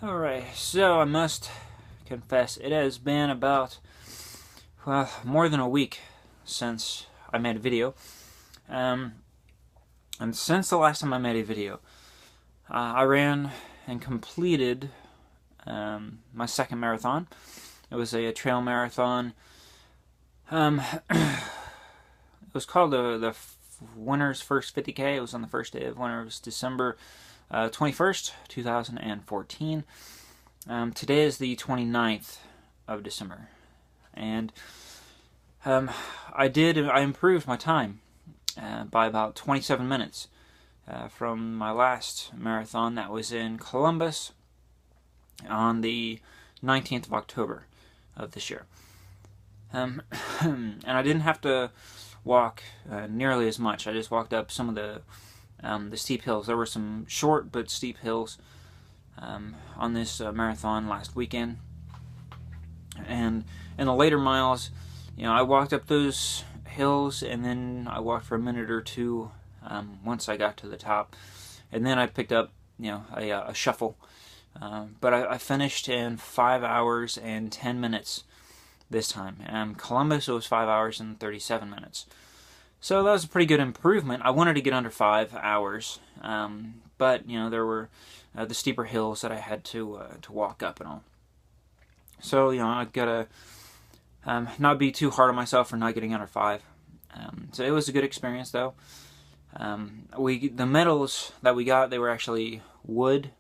Alright, so I must confess, it has been about, well, more than a week since I made a video. And since the last time I made a video, I ran and completed my second marathon. It was a trail marathon. It was called the Winter's First 50K. It was on the first day of winter. It was December 21st, 2014. Today is the 29th of December. And I improved my time by about 27 minutes from my last marathon that was in Columbus on the 19th of October of this year. And I didn't have to walk nearly as much. I just walked up some of the steep hills. There were some short but steep hills on this marathon last weekend. And in the later miles, I walked up those hills, and then I walked for a minute or two once I got to the top. And then I picked up, a shuffle. But I finished in 5 hours and 10 minutes this time. Columbus, it was 5 hours and 37 minutes. So that was a pretty good improvement. I wanted to get under 5 hours, but there were the steeper hills that I had to walk up and all. So I gotta not be too hard on myself for not getting under 5. So it was a good experience though. The medals that we got, they were actually wood.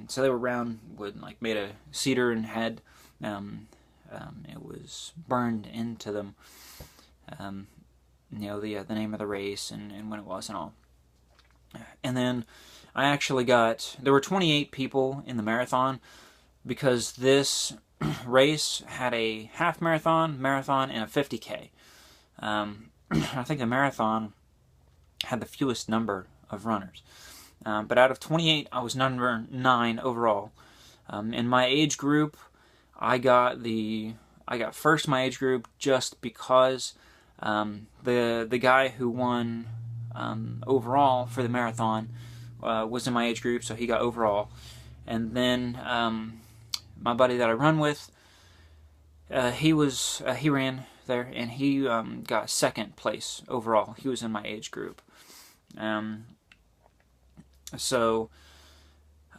So they were round wood, like made of cedar and head. It was burned into them. The name of the race and when it was and all. And then I actually there were 28 people in the marathon, because this race had a half marathon, and a 50K. I think the marathon had the fewest number of runners. But out of 28, I was number 9 overall. In my age group, I got first my age group just because the guy who won overall for the marathon was in my age group, so he got overall. And then my buddy that I run with, he ran there, and he got second place overall. He was in my age group. So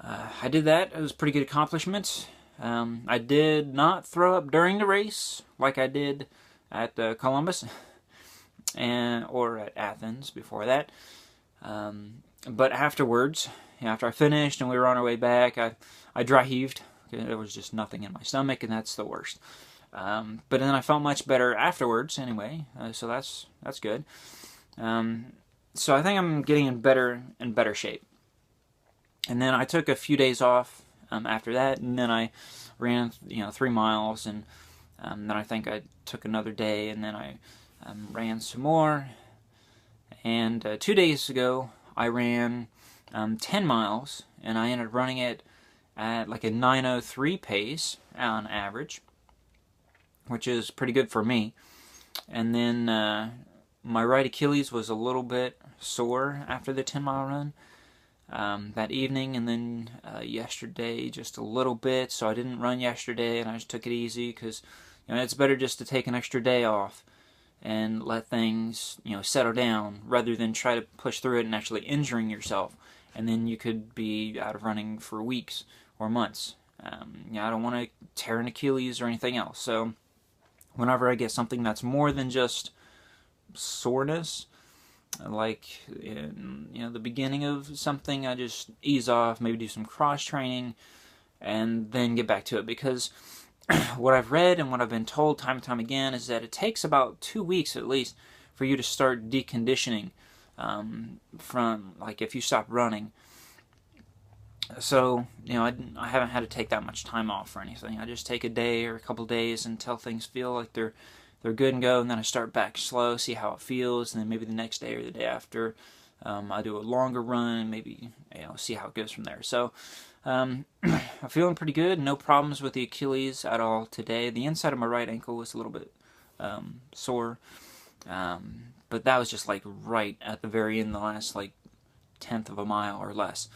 I did that. It was a pretty good accomplishment. I did not throw up during the race like I did at Columbus or at Athens before that. But afterwards, after I finished and we were on our way back, I dry heaved. There was just nothing in my stomach, and that's the worst. But then I felt much better afterwards anyway, so that's good. So I think I'm getting in better shape. And then I took a few days off after that, and then I ran 3 miles, and then I think I took another day, and then I ran some more. And 2 days ago I ran 10 miles, and I ended up running it at like a 9:03 pace on average, which is pretty good for me. And then my right Achilles was a little bit sore after the 10-mile run that evening, and then yesterday just a little bit, so I didn't run yesterday, and I just took it easy, because it's better just to take an extra day off and let things settle down, rather than try to push through it and actually injuring yourself, and then you could be out of running for weeks or months. I don't want to tear an Achilles or anything else. So whenever I get something that's more than just soreness, like in the beginning of something, I just ease off, maybe do some cross training, and then get back to it. Because what I've read and what I've been told time and time again is that it takes about 2 weeks at least for you to start deconditioning from, like, if you stop running. So I haven't had to take that much time off or anything. I just take a day or a couple days until things feel like they're good and go, and then I start back slow, see how it feels, and then maybe the next day or the day after I do a longer run, and maybe see how it goes from there. So I'm feeling pretty good. No problems with the Achilles at all today. The inside of my right ankle was a little bit sore, but that was just like right at the very end, the last like 1/10 of a mile or less.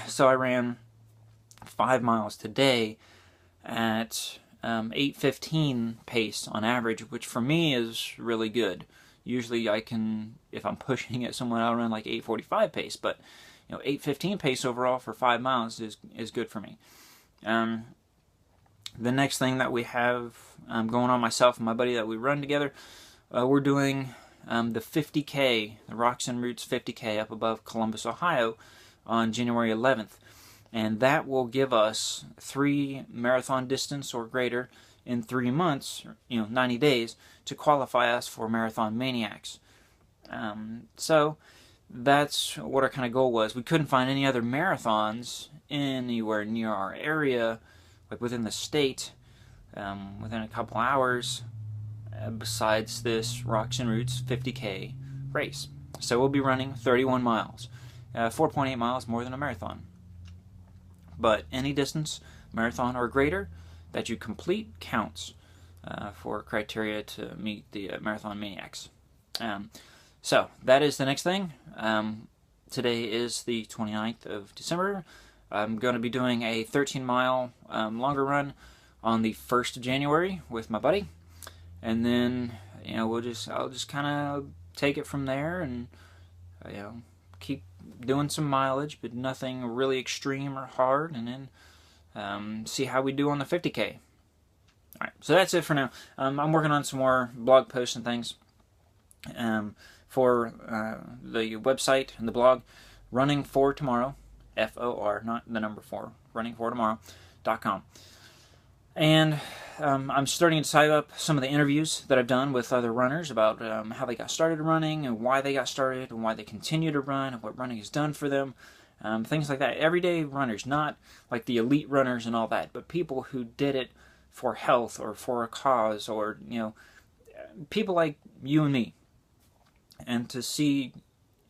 So I ran 5 miles today at 8:15 pace on average, which for me is really good. Usually I can, if I'm pushing it somewhere, I'll run like 8:45 pace, but 8:15 pace overall for 5 miles is good for me. The next thing that we have going on, myself and my buddy that we run together, we're doing the 50K, the Rocks and Roots 50K up above Columbus, Ohio on January 11th. And that will give us 3 marathon distance or greater in 3 months, 90 days, to qualify us for Marathon Maniacs. So that's what our kind of goal was. We couldn't find any other marathons anywhere near our area, like within the state, within a couple hours, besides this Rocks and Roots 50K race. So we'll be running 31 miles, 4.8 miles more than a marathon. But any distance, marathon or greater, that you complete counts for criteria to meet the Marathon Maniacs. So that is the next thing. Today is the 29th of December. I'm going to be doing a 13-mile longer run on the 1st of January with my buddy, and then I'll just kind of take it from there and keep doing some mileage, but nothing really extreme or hard, and then see how we do on the 50K. Alright, so that's it for now. I'm working on some more blog posts and things for the website and the blog, Running for Tomorrow, FOR, not the number 4, runningfortomorrow.com. And I'm starting to type up some of the interviews that I've done with other runners about how they got started running and why they got started and why they continue to run and what running has done for them. Things like that. Everyday runners, not like the elite runners and all that, but people who did it for health or for a cause, or people like you and me, and to see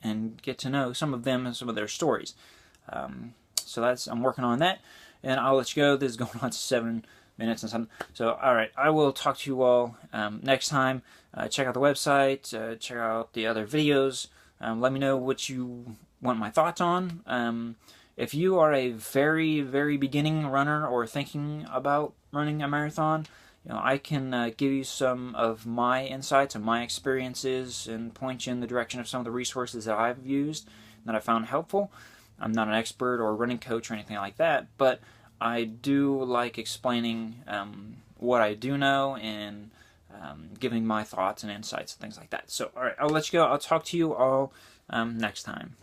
and get to know some of them and some of their stories. So I'm working on that, and I'll let you go. This is going on 7 minutes and something. So, alright, I will talk to you all next time. Check out the website, check out the other videos. Let me know what you want my thoughts on. If you are a very, very beginning runner or thinking about running a marathon, I can give you some of my insights and my experiences and point you in the direction of some of the resources that I've used that I found helpful. I'm not an expert or a running coach or anything like that, but I do like explaining what I do know and giving my thoughts and insights and things like that. So, alright, I'll let you go. I'll talk to you all next time.